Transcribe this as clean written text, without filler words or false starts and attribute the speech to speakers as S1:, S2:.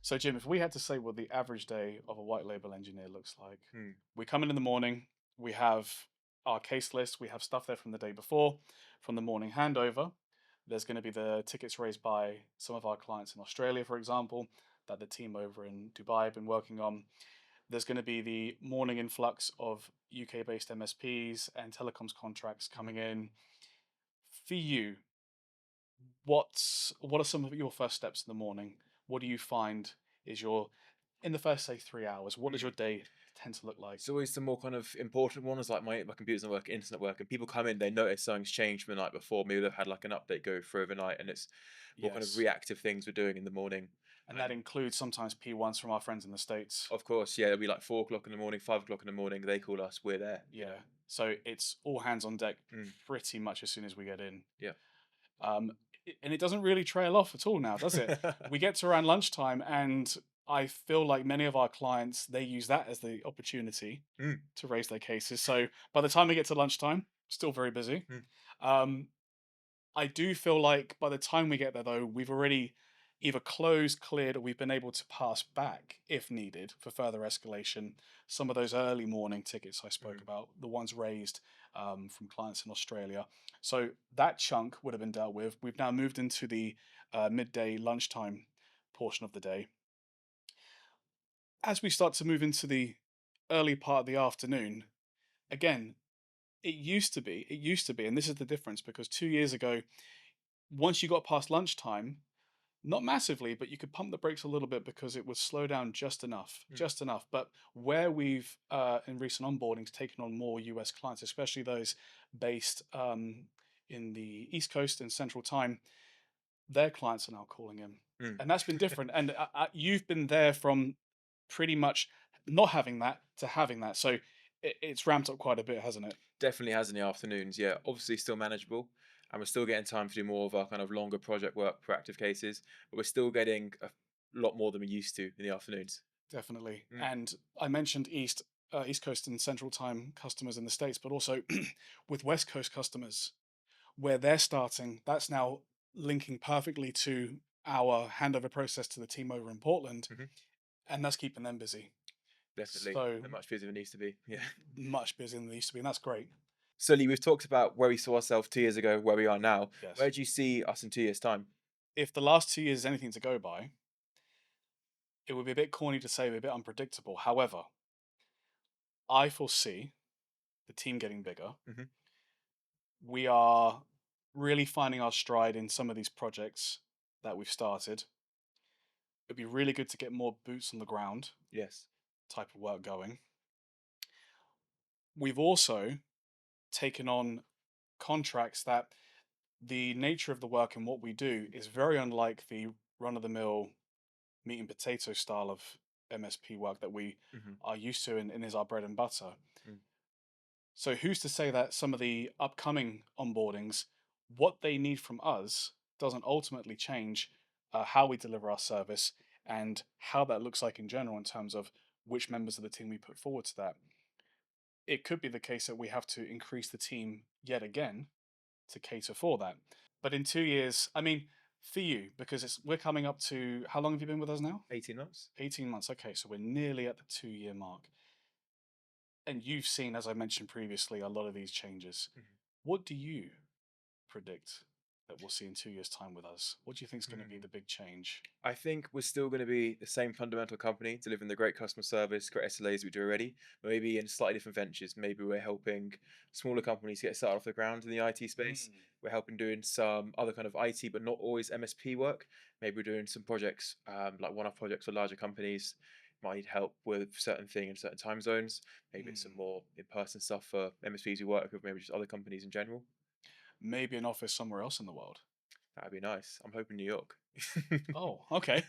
S1: So, Jim, if we had to say what the average day of a white label engineer looks like,
S2: Hmm.
S1: we come in the morning, we have our case list, we have stuff there from the day before, from the morning handover. There's going to be the tickets raised by some of our clients in Australia, for example, that the team over in Dubai have been working on. There's going to be the morning influx of UK based MSPs and telecoms contracts coming in. For you, what are some of your first steps in the morning? What do you find is your in the first say 3 hours? What does
S2: Hmm.
S1: your day tend to look like?
S2: It's always the more kind of important ones, like my computer's not working, internet working. People come in, they notice something's changed from the night before. Maybe they've had like an update go through overnight, and it's more kind of
S1: Yes,
S2: reactive things we're doing in the morning.
S1: and that
S2: And
S1: includes sometimes P1s from our friends in the states.
S2: of course, yeah, it'll be like 4 o'clock in the morning, 5 o'clock in the morning. They call us, we're there.
S1: Yeah, so it's all hands on deck
S2: Mm,
S1: pretty much as soon as we get in.
S2: yeah.
S1: Um, and it doesn't really trail off at all now, does it? We get to around lunchtime, and I feel like many of our clients they use that as the opportunity
S2: Mm,
S1: to raise their cases. So by the time we get to lunchtime, still very busy.
S2: mm,
S1: Um, I do feel like by the time we get there, though, we've already either closed, cleared, or we've been able to pass back, if needed, for further escalation. Some of those early morning tickets I spoke
S2: mm.
S1: about, the ones raised from clients in Australia. So that chunk would have been dealt with. We've now moved into the midday lunchtime portion of the day. As we start to move into the early part of the afternoon, again, it used to be, and this is the difference because 2 years ago, once you got past lunchtime, not massively, but you could pump the brakes a little bit because it would slow down just enough,
S2: Mm.
S1: just enough. But where we've in recent onboardings taken on more US clients, especially those based in the East Coast and Central Time, their clients are now calling in,
S2: Mm.
S1: and that's been different. And you've been there from pretty much not having that to having that, so it's ramped up quite a bit, hasn't it?
S2: Definitely has in the afternoons. Yeah, obviously still manageable, and we're still getting time to do more of our kind of longer project work, proactive cases. But we're still getting a lot more than we used to in the afternoons.
S1: Definitely.
S2: Mm,
S1: And I mentioned East Coast and Central Time customers in the States, but also with West Coast customers where they're starting, that's now linking perfectly to our handover process to the team over in Portland,
S2: mhm.
S1: and that's keeping them busy.
S2: Definitely,
S1: So
S2: and much busier than it needs to be. Yeah.
S1: much busier than they used to be, and that's great.
S2: So Lee, we've talked about where we saw ourselves 2 years ago, where we are now.
S1: Yes.
S2: Where do you see us in 2 years' time?
S1: If the last 2 years is anything to go by, it would be a bit corny to say, a bit unpredictable. However, I foresee the team getting bigger.
S2: Hmm.
S1: We are really finding our stride in some of these projects that we've started. It'd be really good to get more boots on the ground
S2: Yes.
S1: type of work going. We've also taken on contracts that the nature of the work and what we do is very unlike the run of the mill meat and potato style of MSP work that we
S2: Hmm.
S1: are used to and is our bread and butter.
S2: Mm.
S1: So who's to say that some of the upcoming onboardings, what they need from us, doesn't ultimately change how we deliver our service and how that looks like in general in terms of which members of the team we put forward to that. It could be the case that we have to increase the team yet again to cater for that. But in 2 years, I mean, for you, because we're coming up to how long have you been with us now?
S2: 18 months.
S1: 18 months. Okay, so we're nearly at the 2 year mark. And you've seen, as I mentioned previously, a lot of these changes. What do you predict that we'll see in 2 years' time with us? What do you think is going to be
S2: Hmm.
S1: the big change?
S2: I think we're still going to be the same fundamental company, delivering the great customer service, great SLAs we do already, but maybe in slightly different ventures. Maybe we're helping smaller companies get started off the ground in the IT space.
S1: Mm.
S2: We're helping doing some other kind of IT, but not always MSP work. Maybe we're doing some projects, like one-off projects for larger companies. Might need help with certain thing in certain time zones. Maybe it's some
S1: Mm.
S2: more in-person stuff for MSPs we work with. Maybe just other companies in general.
S1: Maybe an office somewhere else in the world.
S2: That'd be nice. I'm hoping New York.
S1: Oh, okay.